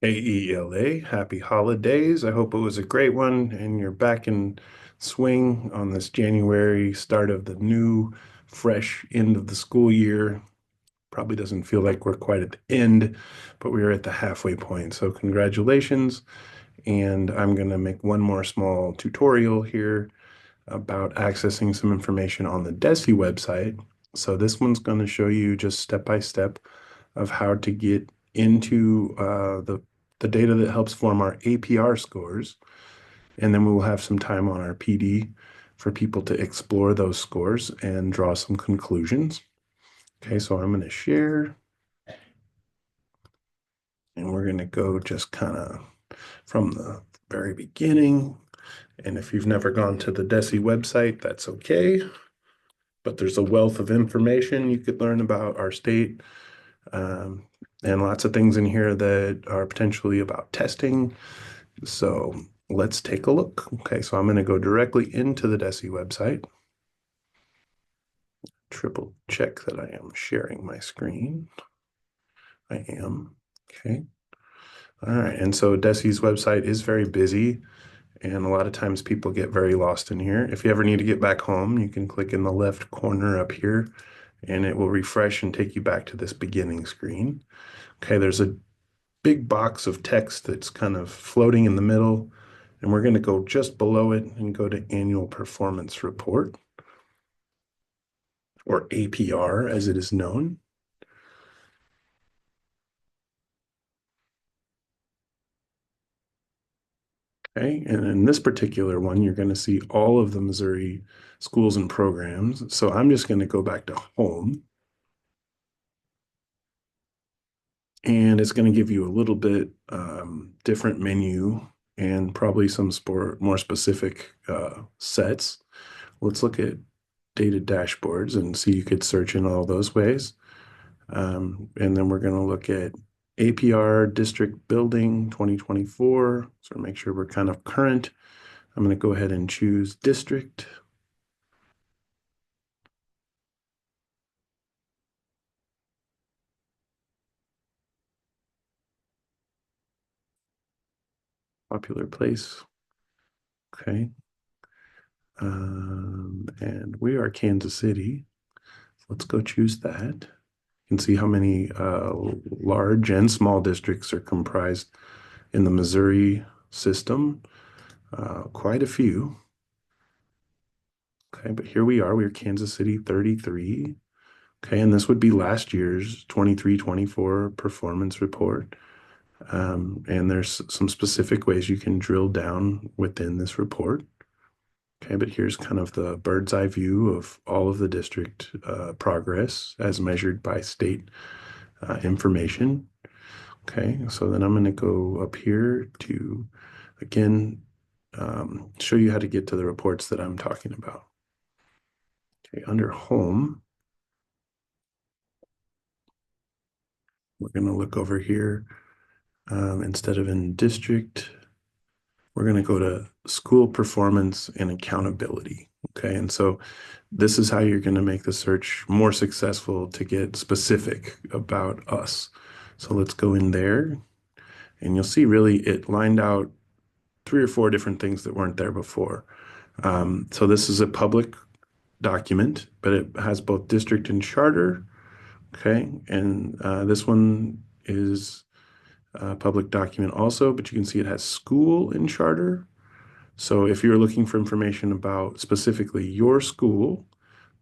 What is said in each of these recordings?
AELA, happy holidays. I hope it was a great one and you're back in swing on this January start of the new, fresh end of the school year. Probably doesn't feel like we're quite at the end, but we are at the halfway point. So, congratulations. And I'm going to make one more small tutorial here about accessing some information on the DESE website. So, this one's going to show you just step by step of how to get into the data that helps form our APR scores. And then we will have some time on our PD for people to explore those scores and draw some conclusions. Okay, so I'm going to share and we're going to go just kind of from the very beginning. And if you've never gone to the DESE website, that's okay. But there's a wealth of information you could learn about our state, um, and lots of things in here that are potentially about testing. So let's take a look. Okay, so I'm going to go directly into the DESE website. Triple check that I am sharing my screen. I am. Okay. All right. And so DESE's website is very busy, and a lot of times people get very lost in here. If you ever need to get back home, you can click in the left corner up here, and it will refresh and take you back to this beginning screen. Okay, there's a big box of text that's kind of floating in the middle, and we're going to go just below it and go to Annual Performance Report, or APR as it is known. Okay, and in this particular one, you're going to see all of the Missouri schools and programs. So I'm just going to go back to home, and it's going to give you a little bit different menu and probably some more specific sets. Let's look at data dashboards and see you could search in all those ways. And then we're going to look at APR District Building 2024. So make sure we're kind of current. I'm going to go ahead and choose District. Popular place. Okay. And we are Kansas City. Let's go choose that. You can see how many large and small districts are comprised in the Missouri system. Quite a few. Okay, but here we are. We're Kansas City 33. Okay, and this would be last year's 23-24 performance report. And there's some specific ways you can drill down within this report. Okay, but here's kind of the bird's eye view of all of the district progress as measured by state information. Okay, so then I'm going to go up here to, again, show you how to get to the reports that I'm talking about. Okay, under home, we're going to look over here. Instead of in district, we're going to go to school performance and accountability. Okay, and so this is how you're going to make the search more successful to get specific about us. So let's go in there, and you'll see really it lined out 3 or 4 different things that weren't there before. So this is a public document, but it has both district and charter. Okay, and this one is a public document also, but you can see it has school and charter. So if you're looking for information about specifically your school,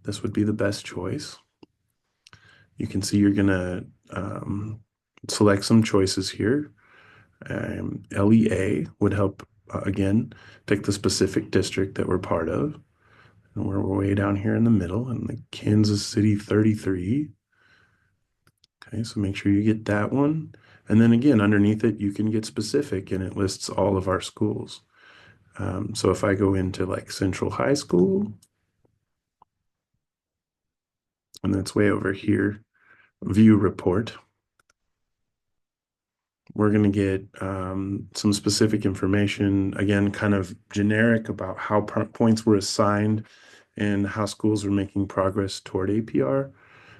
this would be the best choice. You can see you're going to select some choices here. LEA would help, again, pick the specific district that we're part of. And we're way down here in the middle in the Kansas City 33. Okay, so make sure you get that one. And then again, underneath it, you can get specific and it lists all of our schools. So if I go into like Central High School, and that's way over here, view report, we're going to get some specific information, again, kind of generic about how points were assigned and how schools are making progress toward APR.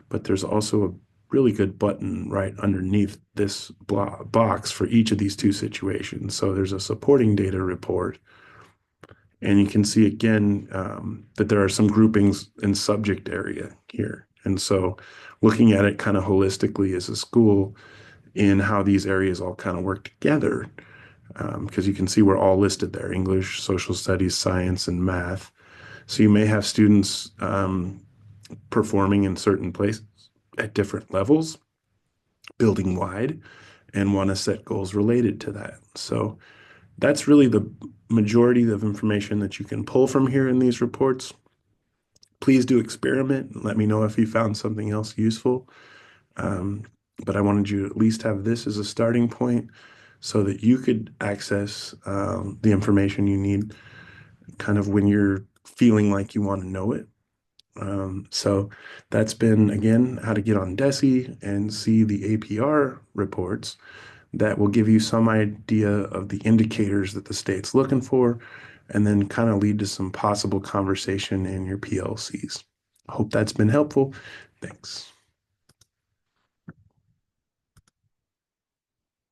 But there's also really good button right underneath this box for each of these two situations. So there's a supporting data report, and you can see again that there are some groupings in subject area here. And so looking at it kind of holistically as a school in how these areas all kind of work together, because you can see we're all listed there: English, social studies, science, and math. So you may have students performing in certain places at different levels, building wide, and want to set goals related to that. So that's really the majority of information that you can pull from here in these reports. Please do experiment and let me know if you found something else useful. Um, but I wanted you to at least have this as a starting point so that you could access the information you need kind of when you're feeling like you want to know it. So that's been, again, how to get on DESE and see the APR reports that will give you some idea of the indicators that the state's looking for, and then kind of lead to some possible conversation in your PLCs. I hope that's been helpful. Thanks.